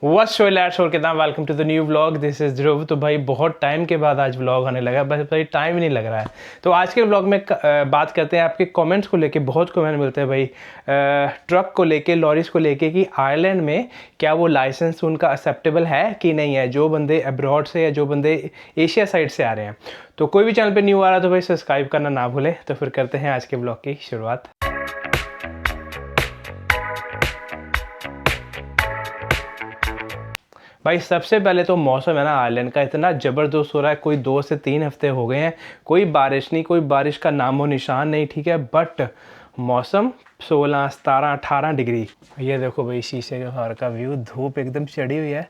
What's so let's और कितना welcome to the new vlog. This is Dhruv. तो भाई बहुत टाइम के बाद आज व्लॉग आने लगा, बस भाई टाइम ही नहीं लग रहा है। तो आज के व्लॉग में बात करते हैं आपके कमेंट्स को लेके। बहुत कमेंट मिलते हैं भाई ट्रक को लेके, लॉरीज को लेके कि आयरलैंड में क्या वो लाइसेंस उनका एक्सेप्टेबल है कि नहीं है, जो बंदे अब्रॉड से या जो बंदे एशिया साइड से आ रहे हैं। तो कोई भी चैनल पे न्यू आ रहा है तो भाई सब्सक्राइब करना ना भूलें। तो फिर करते हैं आज के व्लॉग की शुरुआत। भाई सबसे पहले तो मौसम है ना आयरलैंड का इतना ज़बरदस्त हो रहा है। कोई 2 से 3 हफ्ते हो गए हैं, कोई बारिश नहीं, कोई बारिश का नामो निशान नहीं, ठीक है। बट मौसम 16, 17, 18 डिग्री। ये देखो भाई शीशे के बाहर का व्यू, धूप एकदम चढ़ी हुई है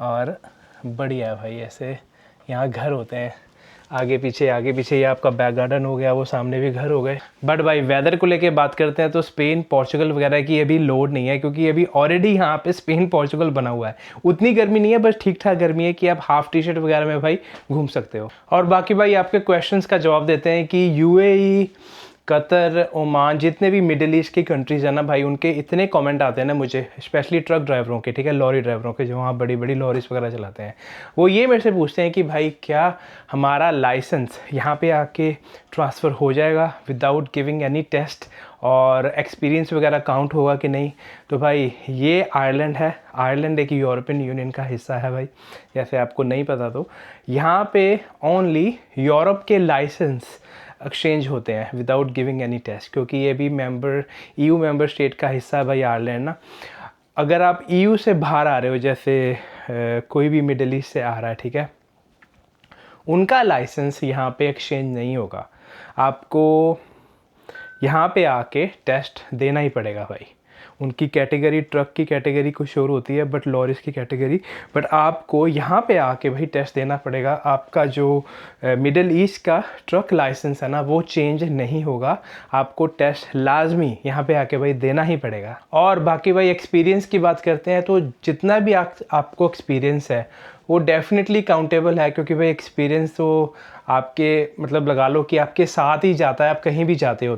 और बढ़िया है भाई। ऐसे यहाँ घर होते हैं आगे पीछे ये आपका बैक गार्डन हो गया, वो सामने भी घर हो गए। बट भाई वेदर को लेके बात करते हैं तो स्पेन पोर्चुगल वगैरह की अभी लोड नहीं है, क्योंकि अभी ऑलरेडी यहाँ पे स्पेन पोर्चुगल बना हुआ है। उतनी गर्मी नहीं है, बस ठीक ठाक गर्मी है कि आप हाफ टी शर्ट वगैरह में भाई घूम सकते हो। और बाकी भाई आपके क्वेश्चंस का जवाब देते हैं कि यूएई, कतर, ओमान, जितने भी मिडिल ईस्ट की कंट्रीज़ हैं ना भाई, उनके इतने कमेंट आते हैं ना मुझे, स्पेशली ट्रक ड्राइवरों के, ठीक है, लॉरी ड्राइवरों के, जो वहाँ बड़ी बड़ी लॉरीज वगैरह चलाते हैं। वो ये मेरे से पूछते हैं कि भाई क्या हमारा लाइसेंस यहाँ पे आके ट्रांसफ़र हो जाएगा विदाउट गिविंग एनी टेस्ट, और एक्सपीरियंस वगैरह काउंट होगा कि नहीं। तो भाई ये आयरलैंड है, आयरलैंड एक यूरोपियन यूनियन का हिस्सा है भाई, जैसे आपको नहीं पता तो। यहाँ पे ओनली यूरोप के लाइसेंस एक्सचेंज होते हैं विदाउट गिविंग एनी टेस्ट, क्योंकि ये भी ईयू मेंबर स्टेट का हिस्सा है भाई आयरलैंड ना। अगर आप ईयू से बाहर आ रहे हो, जैसे कोई भी मिडिल ईस्ट से आ रहा है, ठीक है, उनका लाइसेंस यहाँ पे एक्सचेंज नहीं होगा। आपको यहाँ पे आके टेस्ट देना ही पड़ेगा भाई। उनकी कैटेगरी, ट्रक की कैटेगरी कुछ और होती है, बट लॉरीज की कैटेगरी, बट आपको यहाँ पे आके भाई टेस्ट देना पड़ेगा। आपका जो मिडिल ईस्ट का ट्रक लाइसेंस है ना, वो चेंज नहीं होगा। आपको टेस्ट लाजमी यहाँ पे आके भाई देना ही पड़ेगा। और बाकी भाई एक्सपीरियंस की बात करते हैं तो जितना भी आपको एक्सपीरियंस है वो डेफिनेटली काउंटेबल है, क्योंकि भाई एक्सपीरियंस तो आपके मतलब लगा लो कि आपके साथ ही जाता है, आप कहीं भी जाते हो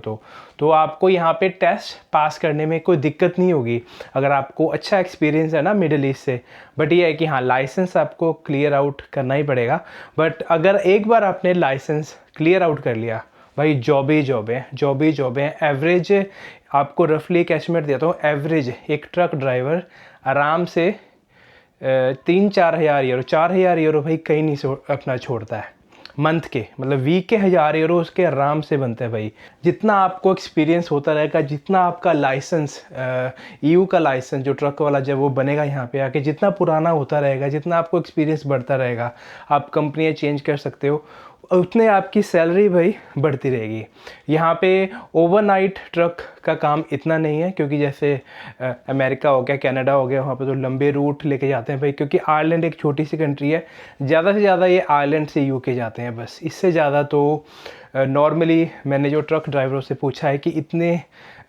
तो आपको यहाँ पे टेस्ट पास करने में कोई दिक्कत नहीं होगी अगर आपको अच्छा एक्सपीरियंस है ना मिडिल ईस्ट से। बट ये है कि हाँ, लाइसेंस आपको क्लियर आउट करना ही पड़ेगा। बट अगर एक बार आपने लाइसेंस क्लियर आउट कर लिया भाई, जॉब ही जॉब है। एवरेज आपको रफली एक एस्टिमेट देता हूँ, एवरेज एक ट्रक ड्राइवर आराम से 3-4 हज़ार यूरो, 4,000 यूरो भाई कहीं नहीं अपना छोड़ता है मंथ के, मतलब वीक के 1,000 यूरो उसके आराम से बनते हैं भाई। जितना आपको एक्सपीरियंस होता रहेगा, जितना आपका लाइसेंस ईयू का लाइसेंस जो ट्रक वाला जब वो बनेगा यहाँ पे आके, जितना पुराना होता रहेगा, जितना आपको एक्सपीरियंस बढ़ता रहेगा, आप कंपनियाँ चेंज कर सकते हो, उतने आपकी सैलरी भाई बढ़ती रहेगी। यहाँ पे ओवरनाइट ट्रक का काम इतना नहीं है, क्योंकि जैसे अमेरिका हो गया, कनाडा हो गया, वहाँ पे तो लंबे रूट लेके जाते हैं भाई, क्योंकि आयरलैंड एक छोटी सी कंट्री है। ज़्यादा से ज़्यादा ये आयरलैंड से यूके जाते हैं बस, इससे ज़्यादा तो नॉर्मली मैंने जो ट्रक ड्राइवरों से पूछा है कि इतने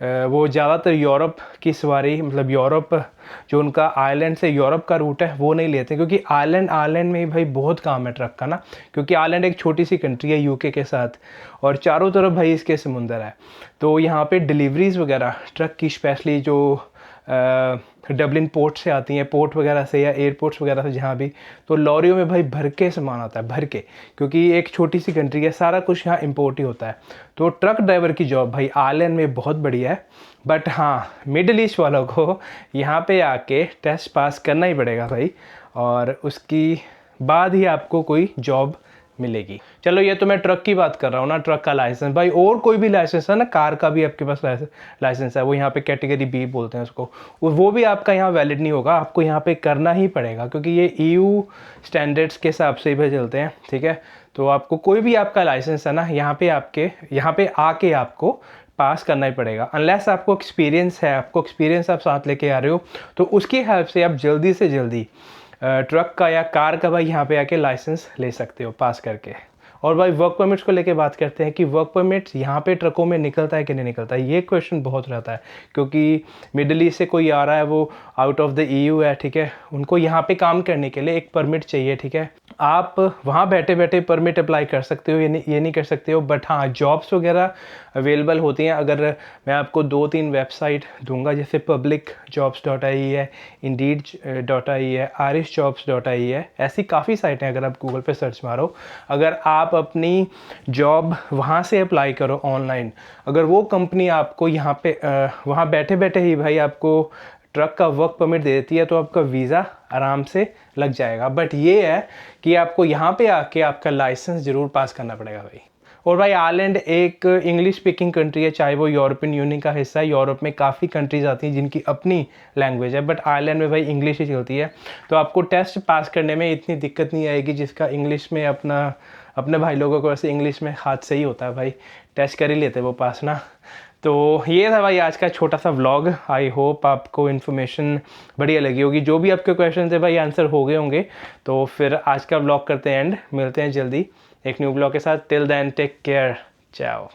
वो ज़्यादातर यूरोप की सवारी, मतलब यूरोप जो उनका आयरलैंड से यूरोप का रूट है वो नहीं लेते, क्योंकि आयरलैंड में ही भाई बहुत काम है ट्रक का ना, क्योंकि आयरलैंड एक छोटी सी कंट्री है यूके के साथ, और चारों तरफ भाई इसके समुंदर है। तो यहाँ पे डिलीवरीज़ वगैरह ट्रक की, स्पेशली जो डबलिन पोर्ट से आती हैं, पोर्ट वगैरह से या एयरपोर्ट्स वगैरह से, जहाँ भी, तो लॉरियों में भाई भर के सामान आता है, भर के, क्योंकि एक छोटी सी कंट्री है, सारा कुछ यहाँ इंपोर्ट ही होता है। तो ट्रक ड्राइवर की जॉब भाई आयरलैंड में बहुत बढ़िया है। बट हाँ, मिडिल ईस्ट वालों को यहाँ पे आके टेस्ट पास करना ही पड़ेगा भाई, और उसकी बाद ही आपको कोई जॉब मिलेगी। चलो ये तो मैं ट्रक की बात कर रहा हूँ ना, ट्रक का लाइसेंस भाई, और कोई भी लाइसेंस है ना, कार का भी आपके पास लाइसेंस है, वो यहाँ पे कैटेगरी बी बोलते हैं उसको, वो भी आपका यहाँ वैलिड नहीं होगा, आपको यहाँ पे करना ही पड़ेगा, क्योंकि ये ईयू स्टैंडर्ड्स के हिसाब से भी चलते हैं, ठीक है। तो आपको कोई भी आपका लाइसेंस है ना, यहाँ पे आके आपको पास करना ही पड़ेगा, अनलेस आपको एक्सपीरियंस है, आपको एक्सपीरियंस आप साथ लेके आ रहे हो, तो उसकी हेल्प से आप जल्दी से जल्दी ट्रक का या कार का भाई यहाँ पे आके लाइसेंस ले सकते हो पास करके। और भाई वर्क परमिट्स को लेके बात करते हैं कि वर्क परमिट्स यहाँ पे ट्रकों में निकलता है कि नहीं निकलता है। ये क्वेश्चन बहुत रहता है क्योंकि मिडल ईस्ट से कोई आ रहा है, वो आउट ऑफ द EU है, ठीक है, उनको यहाँ पे काम करने के लिए एक परमिट चाहिए, ठीक है। आप वहाँ बैठे बैठे परमिट अप्लाई कर सकते हो, ये नहीं कर सकते हो, बट हाँ जॉब्स वगैरह अवेलेबल होती हैं। अगर मैं आपको 2-3 वेबसाइट दूंगा, जैसे publicjobs.ie है, indeed.ie है, irishjobs.ie है, ऐसी काफ़ी साइटें हैं। अगर आप गूगल पे सर्च मारो, अगर आप अपनी जॉब वहाँ से अप्लाई करो ऑनलाइन, अगर वो कंपनी आपको यहाँ पे वहाँ बैठे बैठे ही भाई आपको ट्रक का वर्क परमिट दे देती है, तो आपका वीज़ा आराम से लग जाएगा। बट ये है कि आपको यहाँ पे आके आपका लाइसेंस ज़रूर पास करना पड़ेगा भाई। और भाई आयरलैंड एक इंग्लिश स्पीकिंग कंट्री है, चाहे वो यूरोपियन यूनियन का हिस्सा है। यूरोप में काफ़ी कंट्रीज आती हैं जिनकी अपनी लैंग्वेज है, बट आयरलैंड में भाई इंग्लिश ही चलती है। तो आपको टेस्ट पास करने में इतनी दिक्कत नहीं आएगी, जिसका इंग्लिश में अपने भाई लोगों को ऐसे इंग्लिश में हाथ सही होता है भाई, टेस्ट कर ही लेते वो पास ना। तो ये था भाई आज का छोटा सा व्लॉग। आई होप आपको इन्फॉर्मेशन बढ़िया लगी होगी। जो भी आपके क्वेश्चन थे भाई आंसर हो गए होंगे। तो फिर आज का व्लॉग करते हैं एंड, मिलते हैं जल्दी एक न्यू व्लॉग के साथ। टिल देन टेक केयर, चाओ।